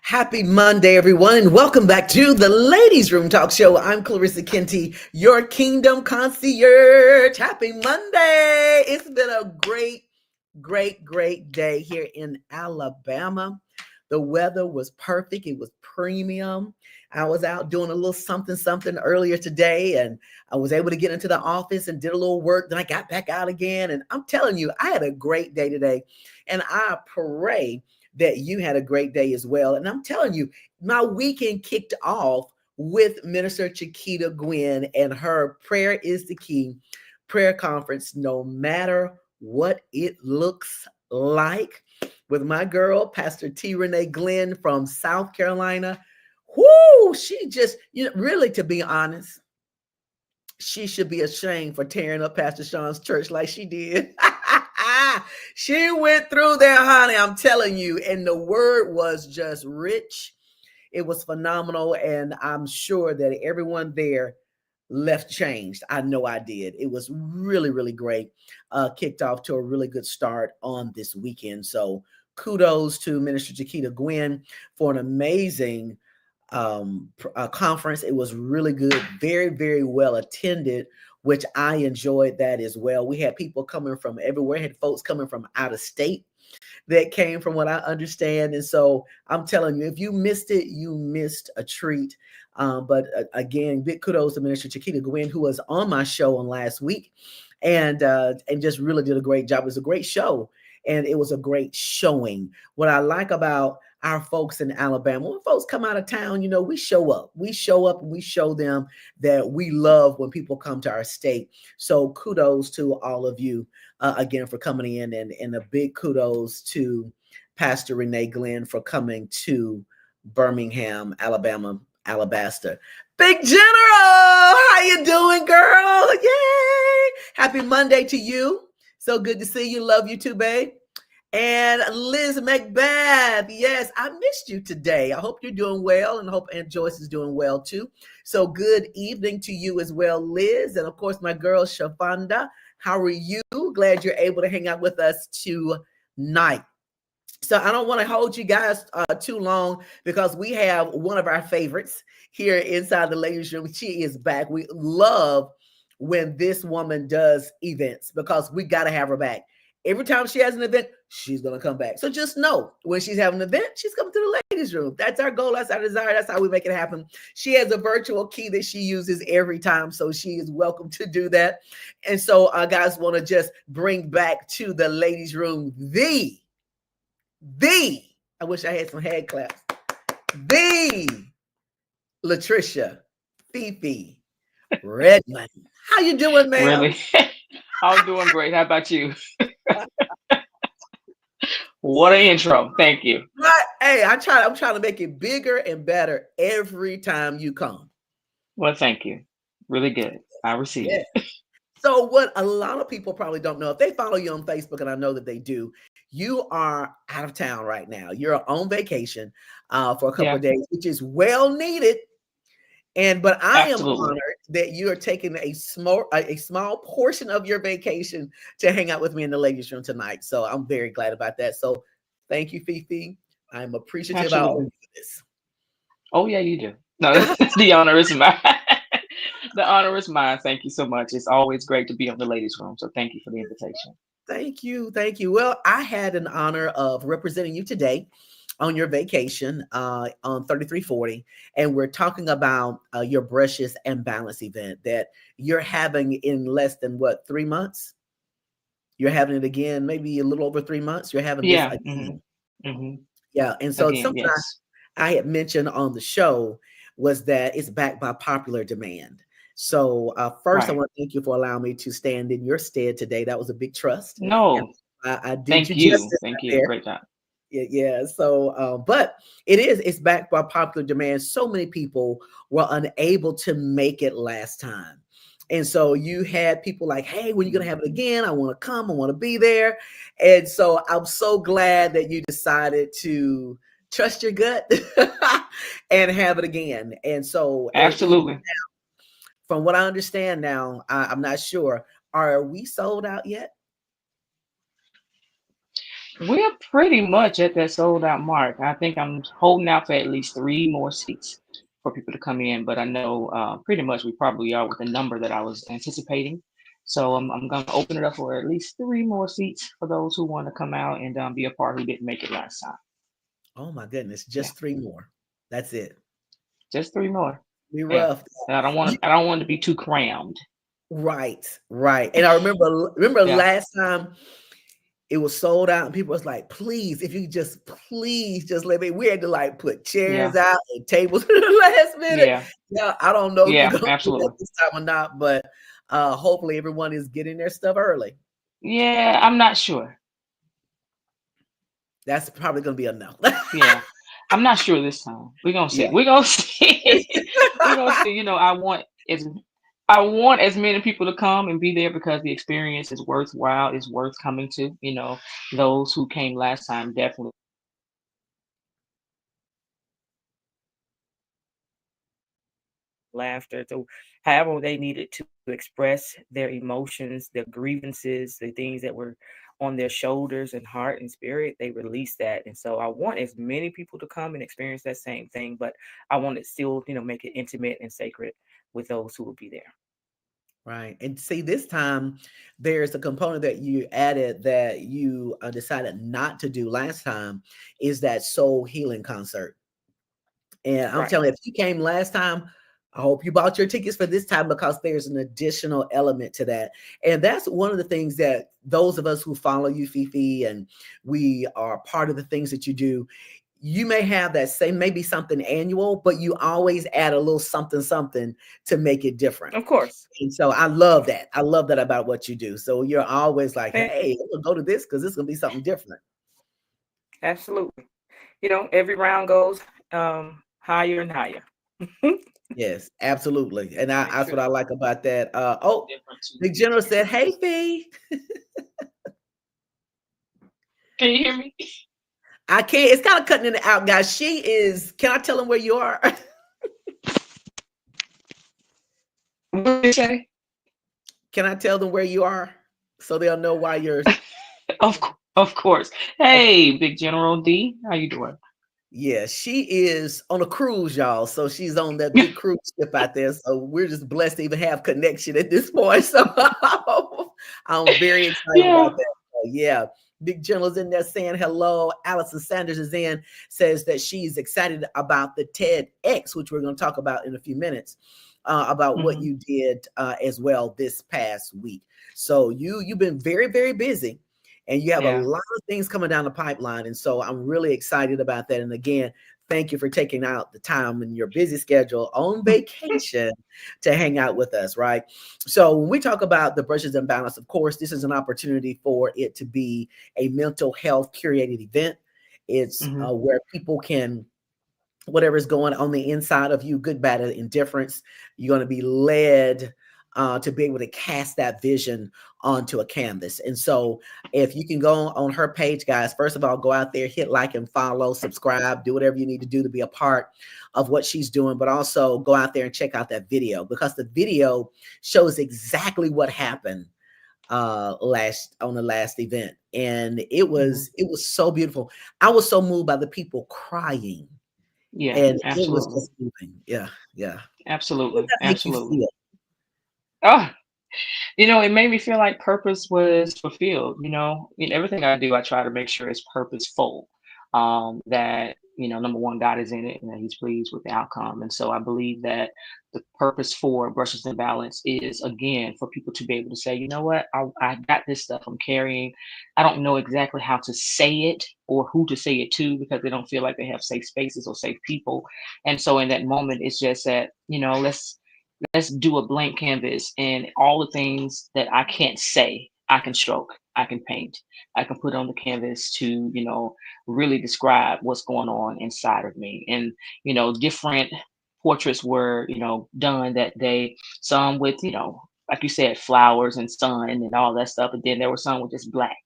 Happy Monday, everyone, and welcome back to the Ladies Room Talk Show. I'm Clarissa Kenty, your Kingdom Concierge. Happy Monday. It's been a great day here in Alabama. The weather was perfect. It was premium. I was out doing a little something earlier today, and I was able to get into the office and did a little work. Then I got back out again, and I'm telling you, I had a great day today, and I pray that you had a great day as well. And I'm telling you, my weekend kicked off with Minister Chiquita Gwynn and her Prayer is the Key prayer conference, no matter what it looks like, with my girl, Pastor T. Renee Glenn from South Carolina. Whoo, she just, really, to be honest, she should be ashamed for tearing up Pastor Sean's church like she did. She went through there, honey, I'm telling you, and the word was just rich. It was phenomenal, and I'm sure that everyone there left changed. I know I did. It was really great. Kicked off to a really good start on this weekend. So kudos to Minister Chiquita Gwynn for an amazing conference. It was really good, very well attended, which I enjoyed that as well. We had people coming from everywhere, had folks coming from out of state that came, from what I understand. And so I'm telling you, if you missed it, you missed a treat. But again, big kudos to Minister Chiquita Gwynn, who was on my show on last week, and just really did a great job. It was a great show, and it was a great showing. What I like about our folks in Alabama, when folks come out of town, we show up. We show up and we show them that we love when people come to our state. So kudos to all of you again for coming in, and a big kudos to Pastor Renee Glenn for coming to Birmingham, Alabama, Alabaster. Big General, how you doing, girl? Yay! Happy Monday to you. So good to see you. Love you too, babe. And Liz Macbeth, yes, I missed you today. I hope you're doing well, and Joyce is doing well too. So good evening to you as well, Liz. And of course, my girl, Shavonda, how are you? Glad you're able to hang out with us tonight. So I don't want to hold you guys too long, because we have one of our favorites here inside the Ladies Room. She is back. We love when this woman does events, because we got to have her back. Every time she has an event, she's going to come back. So just know, when she's having an event, she's coming to the Ladies Room. That's our goal. That's our desire. That's how we make it happen. She has a virtual key that she uses every time, so she is welcome to do that. And so guys, want to just bring back to the Ladies Room the, I wish I had some hand claps, the Latrisha Fee-Fee Redmon. How you doing, ma'am? Really? I'm doing great. How about you? What an intro. Thank you. Hey, I'm trying to make it bigger and better every time you come. Well, thank you. Really good. I receive it. So what a lot of people probably don't know, if they follow you on Facebook, and I know that they do, you are out of town right now. You're on vacation for a couple of days, which is well needed. But I am honored that you are taking a small portion of your vacation to hang out with me in the Ladies Room tonight. So I'm very glad about that. So thank you, Fee-Fee. I'm appreciative of this. Oh yeah, you do. No, the honor is mine. The honor is mine. Thank you so much. It's always great to be on the Ladies Room. So thank you for the invitation. Thank you. Well, I had an honor of representing you today on your vacation on 3340, and we're talking about your Brushes and Balance event that you're having in less than 3 months. You're having it again, maybe a little over 3 months. You're having this again. Yeah, and so again, something I had mentioned on the show was that it's backed by popular demand. So first, I want to thank you for allowing me to stand in your stead today. That was a big trust. No, I did thank you. Thank you. Great job. Yeah. So, but it's backed by popular demand. So many people were unable to make it last time. And so you had people like, hey, when are you going to have it again? I want to come. I want to be there. And so I'm so glad that you decided to trust your gut and have it again. And so absolutely. From what I understand now, I'm not sure. Are we sold out yet? We're pretty much at that sold out mark. I think I'm holding out for at least three more seats for people to come in, but I know pretty much we probably are with the number that I was anticipating. So I'm going to open it up for at least three more seats for those who want to come out and be a part who didn't make it last time. Oh my goodness, Yeah, just three more. That's it. just three more. We Yeah, rough. and I don't want You, to. I don't want it to be too crammed. right, right. And I remember Yeah, last time it was sold out and people was like, please, if you just please just let me. We had to like put chairs yeah, out and tables in the last minute. yeah, Yeah, I don't know if we're yeah. gonna do that Absolutely. this time or not, but hopefully everyone is getting their stuff early. Yeah, I'm not sure. That's probably gonna be a no. Yeah, I'm not sure this time. We're gonna see. Yeah. We're gonna see. We're gonna see. I want as many people to come and be there because the experience is worthwhile. Is worth coming to. Those who came last time definitely laughter. So however they needed to express their emotions, their grievances, the things that were on their shoulders and heart and spirit, they released that. And so I want as many people to come and experience that same thing, but I want it still, make it intimate and sacred with those who will be there. Right. And see, this time there's a component that you added that you decided not to do last time is that soul healing concert. And I'm Right. telling you, if you came last time, I hope you bought your tickets for this time because there's an additional element to that. And that's one of the things that those of us who follow you, Fee-Fee, and we are part of the things that you do, you may have that same, maybe something annual, but you always add a little something, something to make it different. Of course. And so I love that. I love that about what you do. So you're always like, Thank you. hey, I'm gonna go to this because this is gonna be something different. Absolutely. Every round goes higher and higher. Yes, absolutely. And make that's sure what I that like about that. it's Oh, different too. the general said, hey, Fee. Can you hear me? I can't, it's kind of cutting in and out, guys. She is, can I tell them where you are? What did you say? Can I tell them where you are so they'll know why you're Of course. okay. Hey, Big General D, how you doing? Yeah, she is on a cruise, y'all. So she's on that big cruise ship out there. So we're just blessed to even have connection at this point. So I'm very excited Yeah. about that. So, yeah. Big General's in there saying hello. Allison Sanders is in, says that she's excited about the TEDx, which we're going to talk about in a few minutes, about what Hmm. you did as well this past week. So you've been very, very busy and you have a Yeah. lot of things coming down the pipeline. And so I'm really excited about that. And again, thank you for taking out the time in your busy schedule on vacation to hang out with us, right? So when we talk about the brushes and balance, of course, this is an opportunity for it to be a mental health curated event. It's Hmm. where people can whatever is going on the inside of you, good, bad, and indifference, you're going to be led to be able to cast that vision onto a canvas. And so if you can go on her page, guys, first of all, go out there, hit like and follow, subscribe, do whatever you need to do to be a part of what she's doing, but also go out there and check out that video because the video shows exactly what happened last on the last event. And Hmm. it was so beautiful. I was so moved by the people crying Yeah, and it was absolutely. just moving. Yeah, yeah. How did Absolutely. that make you Absolutely. feel? Oh, it made me feel like purpose was fulfilled. In everything I do, I try to make sure it's purposeful. That, number one, God is in it and that He's pleased with the outcome. And so I believe that the purpose for Brushes and Balance is, again, for people to be able to say, you know what, I got this stuff I'm carrying. I don't know exactly how to say it or who to say it to because they don't feel like they have safe spaces or safe people. And so in that moment, it's just that, let's do a blank canvas and all the things that I can't say, I can stroke, I can paint, I can put on the canvas to, really describe what's going on inside of me. And, different portraits were, done that day, some with, like you said, flowers and sun and all that stuff. But then there were some with just black,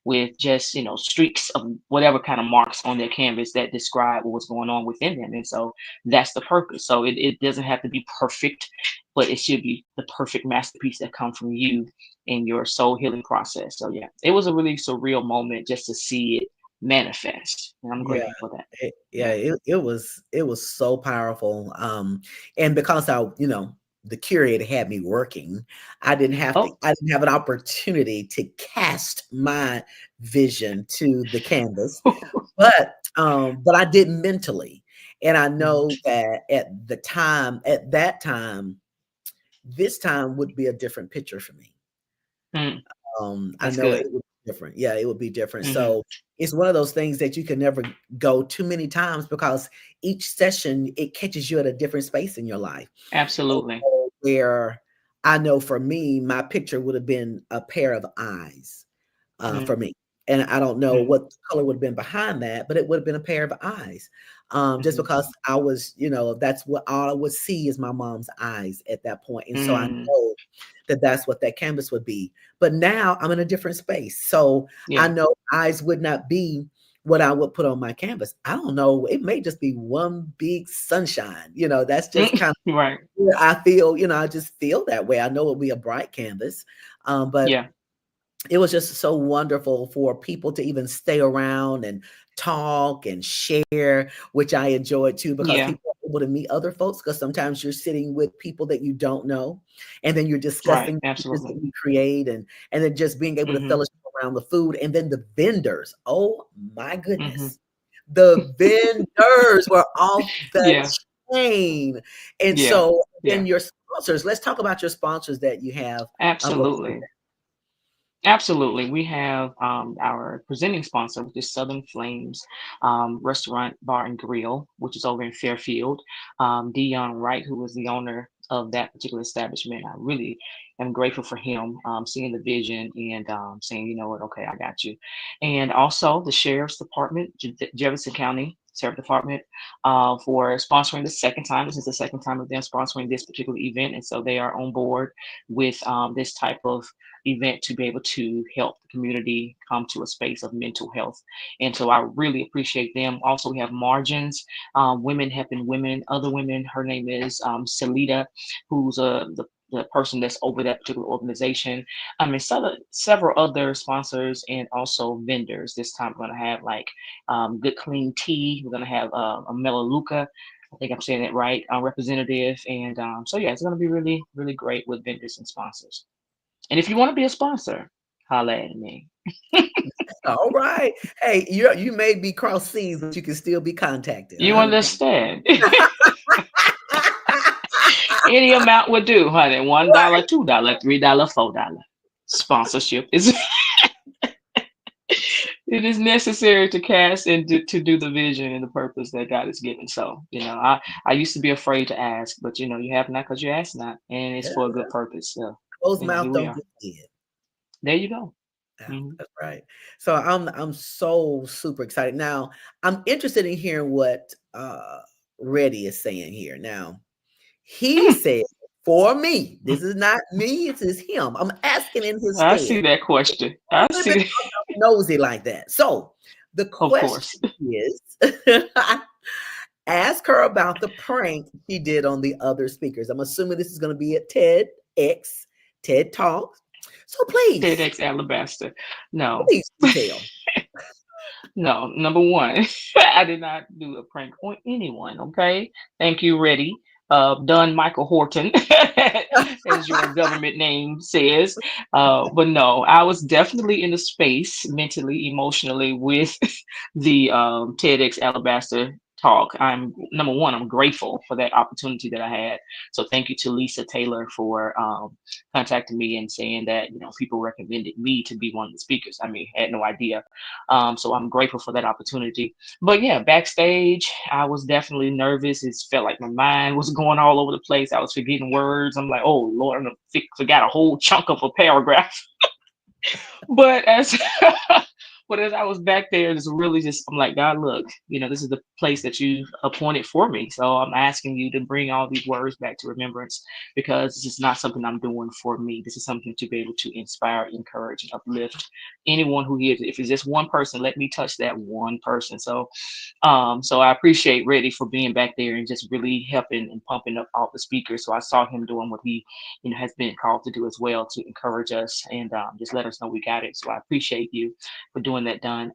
with just, streaks of whatever kind of marks on their canvas that describe what was going on within them. And so that's the purpose. So it doesn't have to be perfect, but it should be the perfect masterpiece that come from you in your soul healing process. So yeah, it was a really surreal moment just to see it manifest, and I'm Yeah, grateful for that. yeah, Yeah. it was so powerful. And because the curator had me working, Oh. I didn't have an opportunity to cast my vision to the canvas, but I did mentally. And I Mhm. know that at that time, this time would be a different picture for me. Mm, I that's know it good. would be different. Yeah, it would be different. Hmm. So it's one of those things that you can never go too many times because each session it catches you at a different space in your life. And Absolutely. so where I know for me, my picture would have been a pair of eyes Mm, for me. And I don't know mm, what the color would have been behind that, but it would have been a pair of eyes. Just mhm, because that's what all I would see is my mom's eyes at that point. And so I mm. know that that's what that canvas would be. But now I'm in a different space. So I Yeah. know eyes would not be what I would put on my canvas. I don't know. It may just be one big sunshine. That's just kind of Right. where I feel, I just feel that way. I know it'll be a bright canvas. But Yeah. it was just so wonderful for people to even stay around and talk and share, which I enjoyed too, because Yeah. people are able to meet other folks. Because sometimes you're sitting with people that you don't know, and then you're Right. discussing pictures that Absolutely. you create, and then just being able to Hmm. fellowship around the food, and then the vendors. Oh my Hmm. goodness, the vendors were off the Yeah. chain, and Yeah. so Yeah. then your sponsors. Let's talk about your sponsors that you have. Go ahead. Absolutely. Absolutely. We have our presenting sponsor, which is Southern Flames Restaurant, Bar, and Grill, which is over in Fairfield. Dion Wright, who was the owner of that particular establishment. I really am grateful for him seeing the vision and saying, you know what, okay, I got you. And also the Sheriff's Department, Jefferson County Sheriff Department, for sponsoring the second time. This is the second time of them sponsoring this particular event. And so they are on board with this type of event to be able to help the community come to a space of mental health. And so I really appreciate them. Also, we have Margins, Women Helping Women, Other Women. Her name is Salida, who's the person that's over that particular organization. I mean, several other sponsors and also vendors. This time we're going to have like Good Clean Tea. We're going to have a Melaleuca. I think I'm saying it right, representative. And so, yeah, it's going to be really, really great with vendors and sponsors. And if you want to be a sponsor, holla at me. All right. Hey, you may be cross seas, but you can still be contacted. You 100%. understand? Any amount would do, honey. $1, $2, $3, $4. Sponsorship is it is necessary to cast and to do the vision and the purpose that God has given. So, I used to be afraid to ask, but you have not because you ask not, and it's Yeah, for a good purpose. So, closed mouth here we don't are. get fed. There you go. Yeah, Hmm. that's right. So I'm so super excited. Now, I'm interested in hearing what Reddy is saying here. Now, he said, for me, this is not me, it is him. I'm asking in his I stead. see that question. I A little bit see. nosy like that. So the Of course. question is ask her about the prank she did on the other speakers. I'm assuming this is going to be at TED Talk. So TEDx Alabaster. No, please detail. no. Number one, I did not do a prank on anyone. Okay. Thank you, Reddy. Done Michael Horton, as your government name says. But no, I was definitely in the space mentally, emotionally with the TEDx Alabaster talk. I'm number one, I'm grateful for that opportunity that I had. So thank you to Lisa Taylor for contacting me and saying that, people recommended me to be one of the speakers. I mean, had no idea. So I'm grateful for that opportunity. But yeah, backstage, I was definitely nervous. It felt like my mind was going all over the place. I was forgetting words. I'm like, oh Lord, forgot a whole chunk of a paragraph. But as But as I was back there, just really just, I'm like, God, look, this is the place that you appointed for me. So I'm asking you to bring all these words back to remembrance, because this is not something I'm doing for me. This is something to be able to inspire, encourage, and uplift anyone who hears it. If it's just one person, let me touch that one person. So I appreciate Reddy for being back there and just really helping and pumping up all the speakers. So I saw him doing what he, has been called to do as well, to encourage us and just let us know we got it. So I appreciate you for doing that, Don.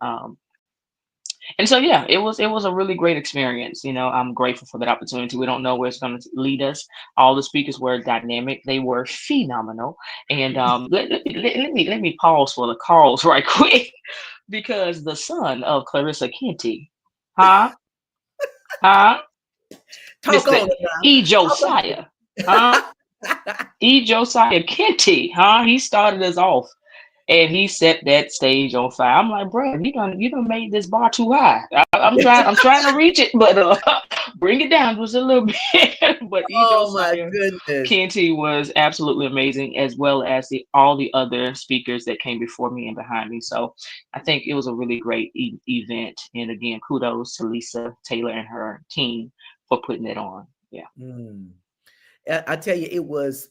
And so yeah, it was a really great experience. I'm grateful for that opportunity. We don't know where it's going to lead us. All the speakers were dynamic. They were phenomenal. And let me pause for the calls right quick, because the son of Clarissa Kenty, huh? Huh? Talk Mr. on it now. E. Talk on Josiah, huh? it. E. Josiah Kenty, huh? He started us off and he set that stage on fire. I'm like, bro, you done made this bar too high. I'm trying to reach it, but bring it down just a little bit. But E. Oh my Josiah goodness. Kenty was absolutely amazing, as well as all the other speakers that came before me and behind me. So I think it was a really great event. And again, kudos to Lisa Taylor and her team for putting it on. Yeah. Mm. I tell you, it was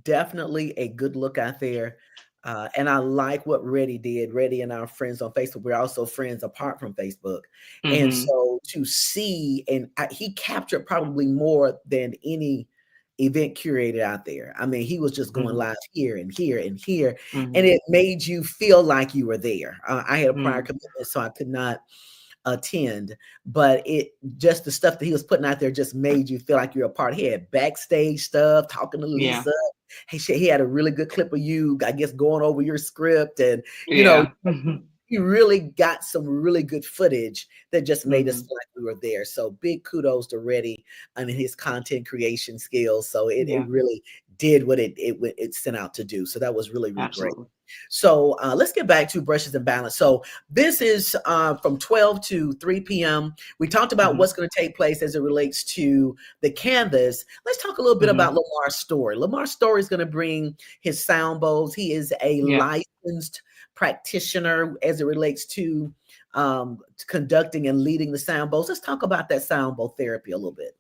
definitely a good look out there. And I like what Reddy did. Reddy and our friends on Facebook, we're also friends apart from Facebook. And Mm-hmm. so to see, and he captured probably more than any event curator out there. I mean, he was just going Mm-hmm. live here and here and here, and Mm-hmm. it made you feel like you were there. I had a prior Mm-hmm. commitment, so I could not attend, but it just the stuff that he was putting out there just made you feel like you're a part. He had backstage stuff, talking to Yeah. Lisa. He had a really good clip of you, I guess, going over your script, and you know, Yeah. Mm-hmm. he really got some really good footage that just made us Mm-hmm. feel like we were there. So big kudos to Reddy and his content creation skills. So it Yeah. really did what it sent out to do. So that was really, really great. Absolutely. So let's get back to brushes and balance. So this is from 12 to 3 p.m. We talked about Mm-hmm. what's going to take place as it relates to the canvas. Let's talk a little bit Mm-hmm. about Lamar's story. Lamar's story is going to bring his sound bowls. He is a Yeah. licensed practitioner as it relates to conducting and leading the sound bowls. Let's talk about that sound bowl therapy a little bit.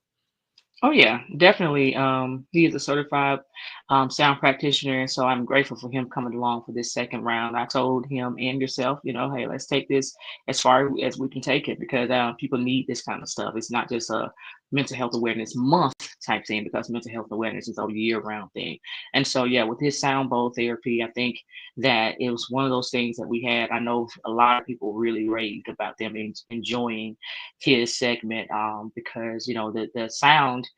Oh yeah, definitely. He is a certified sound practitioner, and so I'm grateful for him coming along for this second round. I told him and yourself, hey, let's take this as far as we can take it, because people need this kind of stuff. It's not just a mental health awareness month type thing, because mental health awareness is a year-round thing. And so yeah, with his sound bowl therapy, I think that it was one of those things that we had. I know a lot of people really raved about them enjoying his segment, because the sound,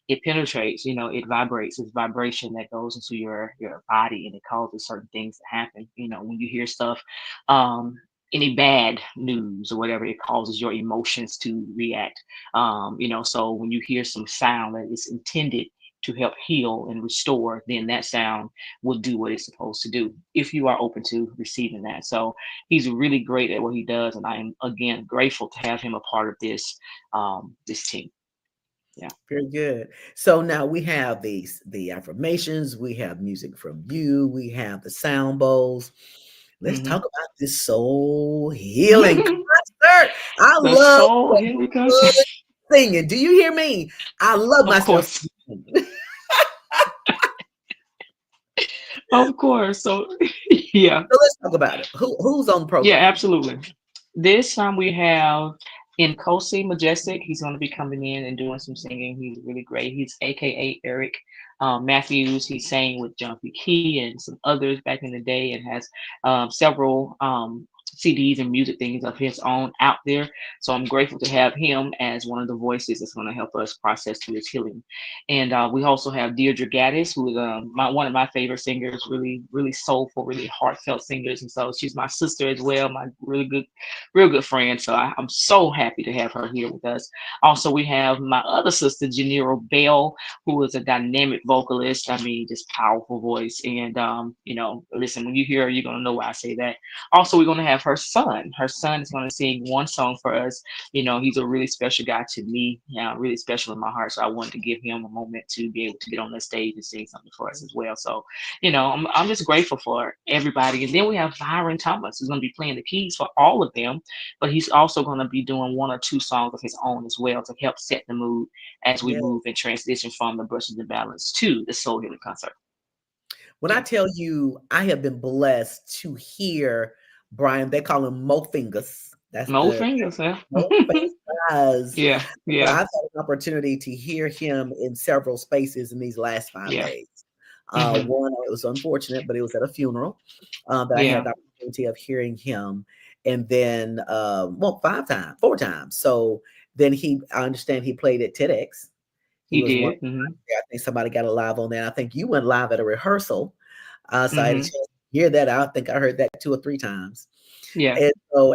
it penetrates, it vibrates. It's vibration that goes into your body, and it causes certain things to happen. When you hear stuff, any bad news or whatever, it causes your emotions to react. So when you hear some sound that is intended to help heal and restore, then that sound will do what it's supposed to do if you are open to receiving that. So he's really great at what he does, and I am again grateful to have him a part of this team. Yeah. Very good. So now we have the affirmations, we have music from you, we have the sound bowls. Let's Hmm. talk about this soul healing concert. I The love soul some healing concert. good singing. Do you hear me? I love Of myself course. singing. Of course. So yeah. So let's talk about it. Who's on the Yeah, program? absolutely. This time we have Nkosi Majestic. He's going to be coming in and doing some singing. He's really great. He's AKA Eric Matthews. He sang with John P. Key and some others back in the day, and has several CDs and music things of his own out there. So I'm grateful to have him as one of the voices that's going to help us process through this healing. And we also have Deirdre Gaddis, who is one of my favorite singers, really, really soulful, really heartfelt singers. And so she's my sister as well, my really good, real good friend. So I'm so happy to have her here with us. Also, we have my other sister, Janiro Bell, who is a dynamic vocalist. I mean, just powerful voice. And, listen, when you hear her, you're going to know why I say that. Also, we're going to have her son. Her son is going to sing one song for us. He's a really special guy to me, really special in my heart. So I wanted to give him a moment to be able to get on the stage and sing something for us as well. So, I'm just grateful for everybody. And then we have Byron Thomas, who's going to be playing the keys for all of them, but he's also going to be doing one or two songs of his own as well to help set the mood as we Yeah. move and transition from the Brushes and Balance to the Soul Healing concert. When I tell you, I have been blessed to hear Brian. They call him Mo Fingers. That's No the fingers, huh? Mo Fingers. Yeah, But I've yeah, had an opportunity to hear him in several spaces in these last 5 yeah. days. Hmm. One, it was unfortunate, but it was at a funeral that I had Yeah, the opportunity of hearing him. And then, well, 4 times. So then I understand he played at TEDx. He he was one. did. Hmm. I think somebody got a live on that. I think you went live at a rehearsal. So I had a Hmm. chance to hear that. I think I heard that 2 or 3 times. Yeah,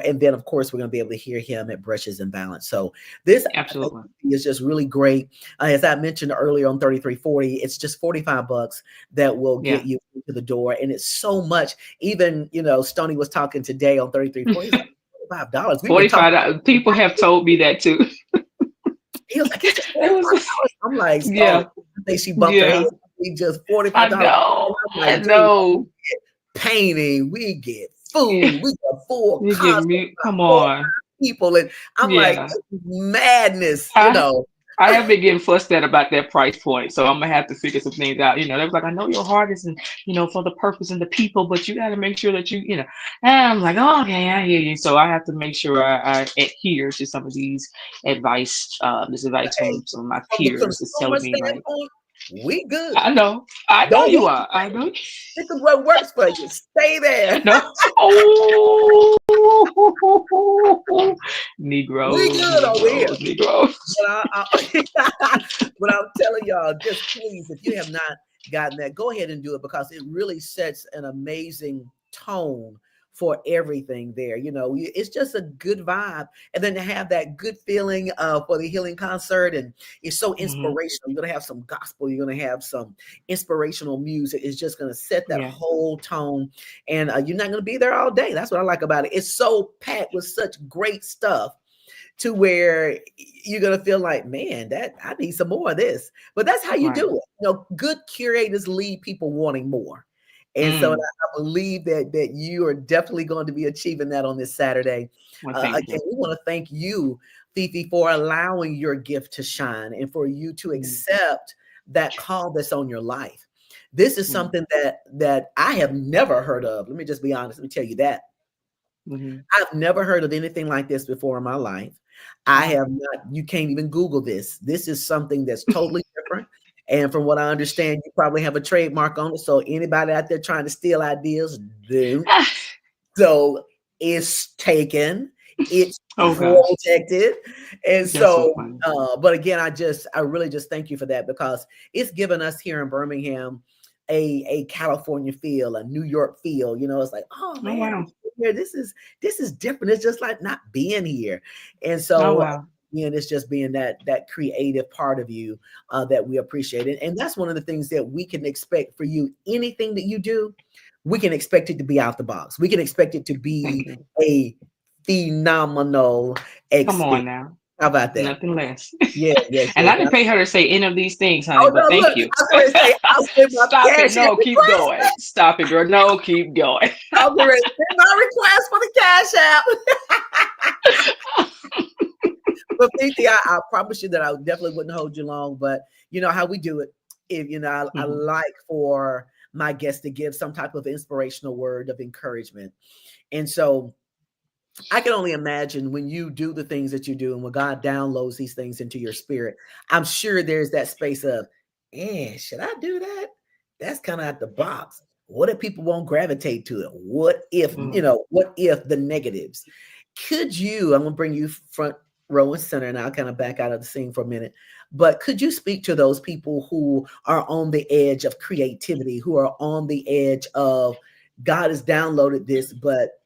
And then of course we're going to be able to hear him at Brushes and Balance. So this I think absolutely. is just really great. As I mentioned earlier on 3340, it's just $45 that will get Yeah. you into the door, and it's so much. Even Stoney was talking today on 3340. He's like $45. We've been talking. $45. People have told me that too. He was like, it's just It was, $45. I'm like, Stoney. yeah, I think she bumped her head. yeah. We just I $45. know, I'm I like, dude, know. painting, we get Yeah. food, we get full You give concert, me, come on. people, and I'm like, Yeah. this is madness, I I have been getting fussed at about that price point, so I'm gonna have to figure some things out. They was like, I know your heart is, for the purpose and the people, but you got to make sure that And I'm like, oh, okay, I hear you. So I have to make sure I adhere to some of these this advice Hey, from some of my from the peers is consumer telling me like, standpoint, we good. I know Don't you hit the are, I price. know. This is what works for you. Stay there. No. Oh, We Negroes, good over here. Negroes, Negroes. But I'm telling y'all, just please, if you have not gotten that, go ahead and do it, because it really sets an amazing tone for everything there. It's just a good vibe. And then to have that good feeling for the healing concert, and it's so Mhm. inspirational. You're going to have some gospel, you're going to have some inspirational music. It's just going to set that Yeah. whole tone. And you're not going to be there all day. That's what I like about it. It's so packed with such great stuff, to where you're going to feel like, man, that I need some more of this. But that's how you Right. do it. Good curators leave people wanting more. And so I Mm. believe that you are definitely going to be achieving that on this Saturday. Well, thank Again, you. we want to thank you, Fee-Fee, for allowing your gift to shine, and for you to Mm. accept that call that's on your life. This is Mm. something that I have never heard of. Let me just be honest. Let me tell you that. Mhm. I've never heard of anything like this before in my life. I Wow. have not, you can't even Google this. This is something that's totally different. And from what I understand, you probably have a trademark on it. So anybody out there trying to steal ideas, do. So it's taken, it's Oh gosh, protected. And that's so so, funny. but again, I really just thank you for that, because it's given us here in Birmingham a California feel, a New York feel. It's like, oh Oh man, wow. here, this is different. It's just like not being here. And Oh so wow. again, it's just being that creative part of you that we appreciate it. And that's one of the things that we can expect for you. Anything that you do, we can expect it to be out the box. We can expect it to Thank be you. a phenomenal Come experience. on now. How about that? Nothing less. Yeah, yes, And I yes. didn't pay her to say any of these things, honey, Oh but no, thank look, you. I was going to say, I'll send my Stop it. cash app No, keep request. going. Stop it, girl. No, keep going. I'll get ready to send my request for the cash app. But Fee-Fee, I promise you that I definitely wouldn't hold you long. But you know how we do it. If I Mhm. like for my guests to give some type of inspirational word of encouragement. And so I can only imagine when you do the things that you do, and when God downloads these things into your spirit, I'm sure there's that space of, should I do that? That's kind of out the box. What if people won't gravitate to it? What if, Mm. what if the negatives? I'm going to bring you front row and center, and I'll kind of back out of the scene for a minute. But could you speak to those people who are on the edge of creativity, who are on the edge of God has downloaded this, but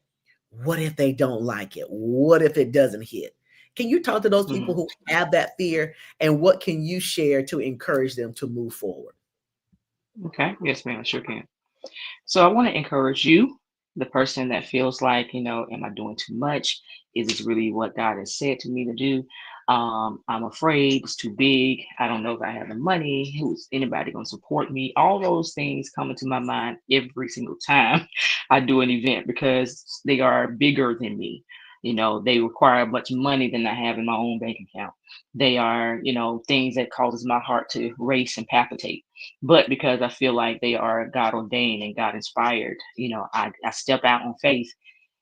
what if they don't like it? What if it doesn't hit? Can you talk to those people Mhm. who have that fear, and what can you share to encourage them to move forward? Okay. Yes, ma'am. I sure can. So I want to encourage you The person that feels like, am I doing too much? Is this really what God has said to me to do? I'm afraid it's too big. I don't know if I have the money. Who's anybody going to support me? All those things come into my mind every single time I do an event because they are bigger than me. They require much money than I have in my own bank account. They are, things that causes my heart to race and palpitate. But because I feel like they are God ordained and God inspired, I step out on faith,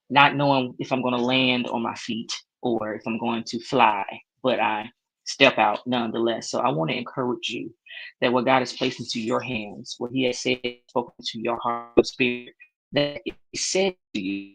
not knowing if I'm going to land on my feet or if I'm going to fly, but I step out nonetheless. So I want to encourage you that what God has placed into your hands, what He has said, spoken to your heart, your spirit, that He said to you,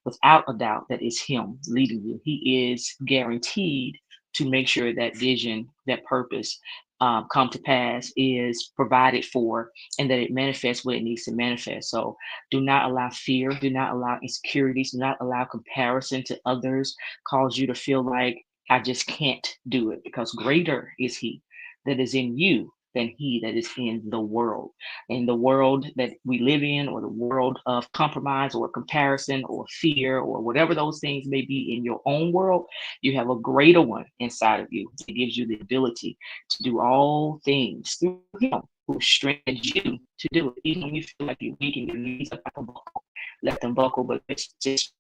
without a doubt that it's Him leading you. He is guaranteed to make sure that vision, that purpose, come to pass, is provided for, and that it manifests what it needs to manifest. So do not allow fear, do not allow insecurities, do not allow comparison to others cause you to feel like I just can't do it, because greater is He that is in you than he that is in the world. In the world that we live in, or the world of compromise or comparison or fear or whatever those things may be in your own world, you have a greater one inside of you that gives you the ability to do all things through Him who strengthens you to do it. Even when you feel like you're weak and your knees are like a buckle, let them buckle, but it's just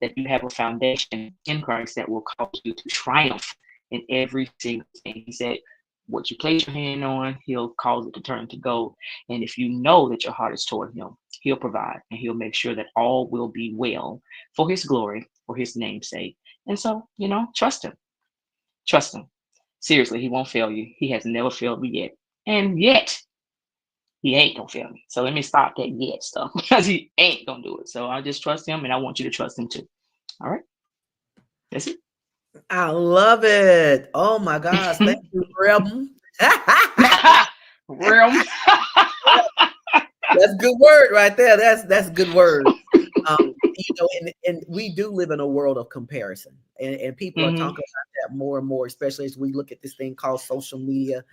that you have a foundation in Christ that will cause you to triumph in every single thing. He said, what you place your hand on, He'll cause it to turn to gold. And if you know that your heart is toward Him, He'll provide and He'll make sure that all will be well for His glory, for His name's sake. And so, trust Him. Trust Him. Seriously, He won't fail you. He has never failed me yet. And yet, He ain't gonna fail me. So let me stop that yet stuff, because He ain't gonna do it. So I just trust Him, and I want you to trust Him too. All right. That's it. I love it. Oh my gosh. Thank you, Redmon. Realm. That's good word right there. That's good word. And we do live in a world of comparison, and people are talking about that more and more, especially as we look at this thing called social media.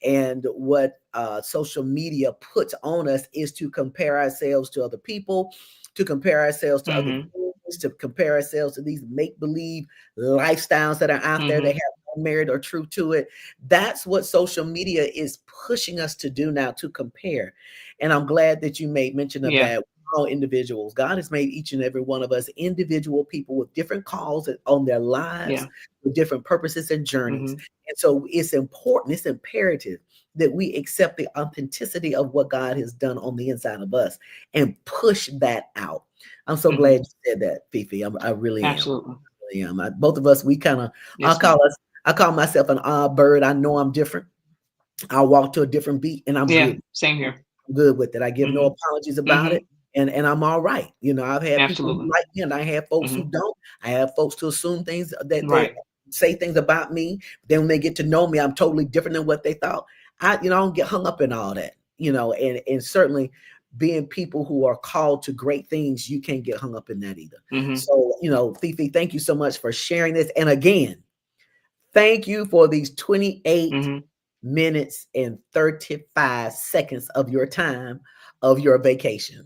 And what social media puts on us is to compare ourselves to other people, to compare ourselves to other things, to compare ourselves to these make-believe lifestyles that are out there that have no merit or truth to it. That's what social media is pushing us to do now, to compare. And I'm glad that you made mention of that. All individuals. God has made each and every one of us individual people with different calls on their lives, with different purposes and journeys. And so it's important, it's imperative that we accept the authenticity of what God has done on the inside of us and push that out. I'm so glad you said that, Fee-Fee. I really am. Absolutely. I really am. Both of us, we kind of, I call myself an odd bird. I know I'm different. I'll walk to a different beat and I'm good. Same here. I'm good with it. I give no apologies about it. And I'm all right. I've had people who like me, and I have folks who don't. I have folks to assume things that they say things about me. Then when they get to know me, I'm totally different than what they thought. I don't get hung up in all that. And certainly being people who are called to great things, you can't get hung up in that either. So, Fee-Fee, thank you so much for sharing this. And again, thank you for these 28 minutes and 35 seconds of your time of your vacation.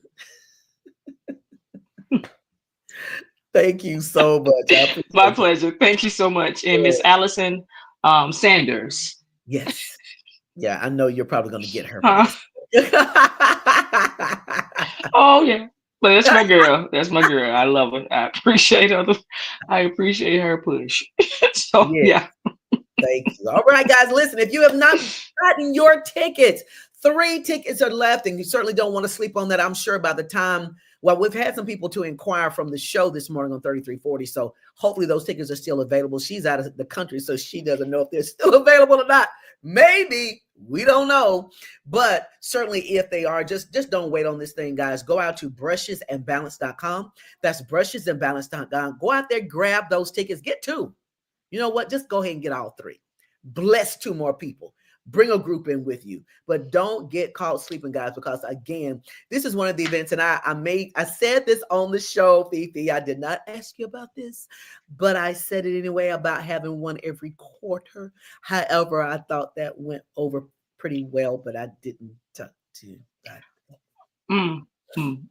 Thank you so much. My pleasure. Thank you so much. And Miss Allison Sanders. Yes. Yeah, I know you're probably going to get her. Oh, yeah. But that's my girl. That's my girl. I love her. I appreciate her. I appreciate her push. So, yeah. Thank you. All right, guys, listen, if you have not gotten your tickets, 3 tickets are left, and you certainly don't want to sleep on that. I'm sure by the time, well, we've had some people to inquire from the show this morning on 3340, so hopefully those tickets are still available. She's out of the country, so she doesn't know if they're still available or not. Maybe. We don't know. But certainly if they are, just don't wait on this thing, guys. Go out to brushesandbalance.com. That's brushesandbalance.com. Go out there, grab those tickets. Get 2. You know what? Just go ahead and get all 3. Bless 2 more people. Bring a group in with you, but don't get caught sleeping, guys, because again, this is one of the events, and I said this on the show, Fee-Fee. I did not ask you about this, but I said it anyway about having one every quarter. However, I thought that went over pretty well, but I didn't talk to you about that.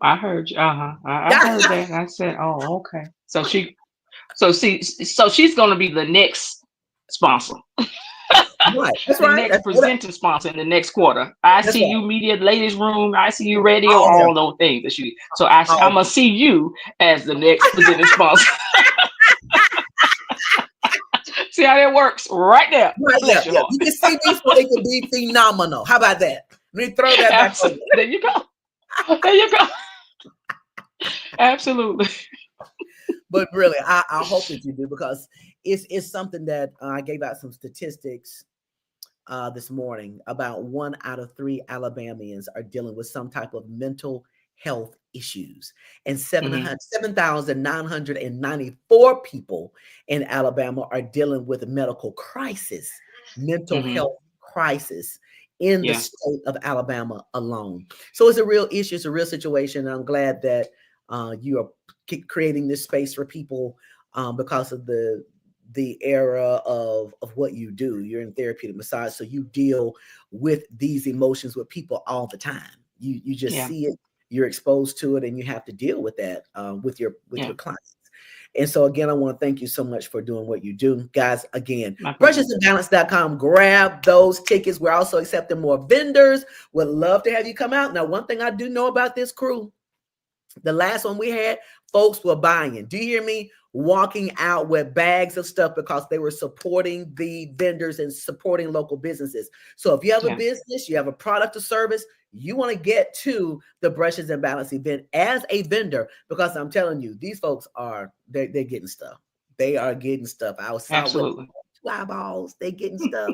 I heard you. I heard that. I said, oh, okay. So she's gonna be the next sponsor, Right. That's the right. next presenting sponsor in the next quarter. That's right. ICU Media, Ladiez Room, ICU Radio, All them. all those things that she. So I'm All gonna see you as the next presenting sponsor. See how that works right there. right. Yeah. Bless your Yeah. heart. You can see me so it can be phenomenal. How about that? Let me throw that back over. There you go. There you go. Absolutely. But really, I hope that you do, because it's something that I gave out some statistics this morning. About 1 out of 3 Alabamians are dealing with some type of mental health issues, and 7,994 people in Alabama are dealing with a medical crisis, mental health crisis in the state of Alabama alone. So it's a real issue. It's a real situation. And I'm glad that you are creating this space for people because of the era of what you do. You're in therapeutic massage, so you deal with these emotions with people all the time. You just see it, you're exposed to it, and you have to deal with that with your clients. And so again, I want to thank you so much for doing what you do. Guys, again, brushesandbalance.com, grab those tickets. We're also accepting more vendors. Would love to have you come out. Now, one thing I do know about this crew, the last one we had, folks were buying. Do you hear me? Walking out with bags of stuff because they were supporting the vendors and supporting local businesses. So if you have a business, you have a product or service, you want to get to the Brushes and Balance event as a vendor, because I'm telling you, these folks they're getting stuff. They are getting stuff. I was with 2 eyeballs. They getting stuff.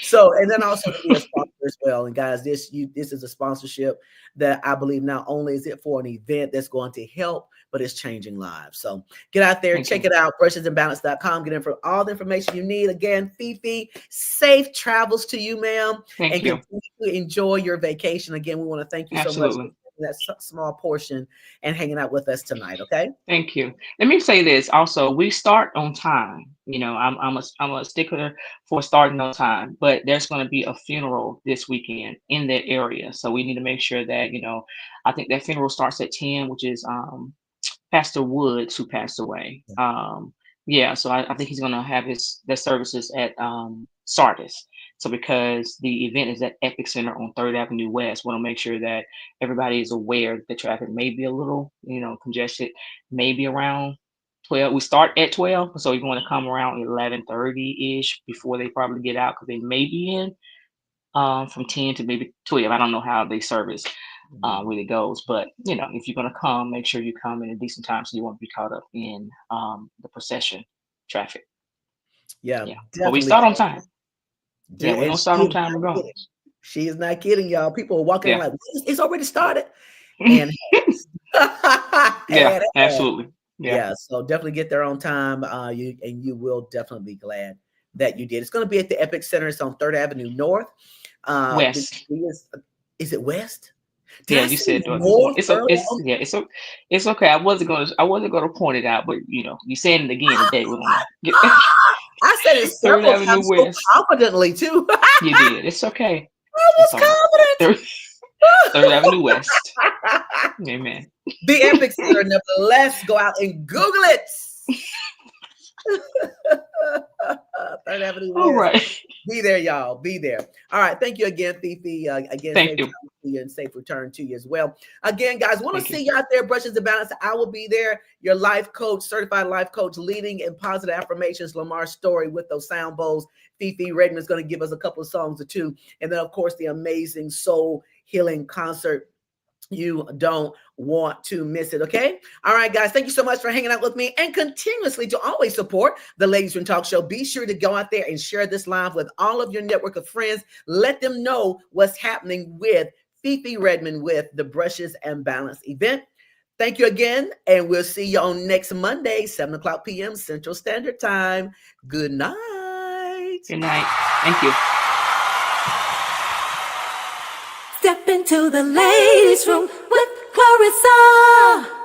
So, and then also to be a sponsor as well. And guys, this is a sponsorship that I believe not only is it for an event that's going to help, but it's changing lives. So get out there, check it out, brushesandbalance.com. Get in for all the information you need. Again, Fee-Fee, safe travels to you, ma'am. Thank you. Continue to enjoy your vacation. Again, we want to thank you so much for that small portion and hanging out with us tonight. Okay. Thank you. Let me say this also. We start on time. You know, I'm a stickler for starting on time, but there's going to be a funeral this weekend in that area. So we need to make sure that, you know, I think that funeral starts at 10, which is Pastor Woods, who passed away. So I think he's going to have their services at Sardis. So because the event is at Epic Center on 3rd Avenue West, want to make sure that everybody is aware that the traffic may be a little, congested, maybe around 12. We start at 12, so you want to come around 11:30-ish before they probably get out, because they may be in from 10 to maybe 12. I don't know how they service really goes, but if you're going to come, make sure you come in a decent time so you won't be caught up in the procession traffic. But we start on time. We don't start on time regardless. She is not kidding, y'all. People are walking in like, it's already started. And absolutely. So definitely get there on time. You will definitely be glad that you did. It's going to be at the Epic Center. It's on 3rd Avenue North. West. Is it West? You said north. It's okay. I wasn't gonna point it out, but you saying it again today. I said it several times so confidently too. You did. It's okay. I was confident. 3rd Avenue West. Amen. The Epic Center. Nevertheless, go out and Google it. 3rd Avenue West. All right. Be there, y'all. Be there. All right. Thank you again, Fee-Fee. Again, thank you. And safe return to you as well. Again, guys, want to see you out there, Brushes and Balance. I will be there, your life coach, certified life coach, leading in positive affirmations, Lamar Story with those sound bowls. Fee-Fee Redmon is going to give us a couple of songs or two. And then, of course, the amazing soul healing concert. You don't want to miss it, okay? All right, guys, thank you so much for hanging out with me and continuously to always support the Ladiez Room Talk Show. Be sure to go out there and share this live with all of your network of friends. Let them know what's happening with Fee-Fee Redmon with the Brushes and Balance event. Thank you again, and we'll see you on next Monday, 7:00 p.m. Central Standard Time. Good night. Good night. Thank you. Step into the ladies' room with Clarissa.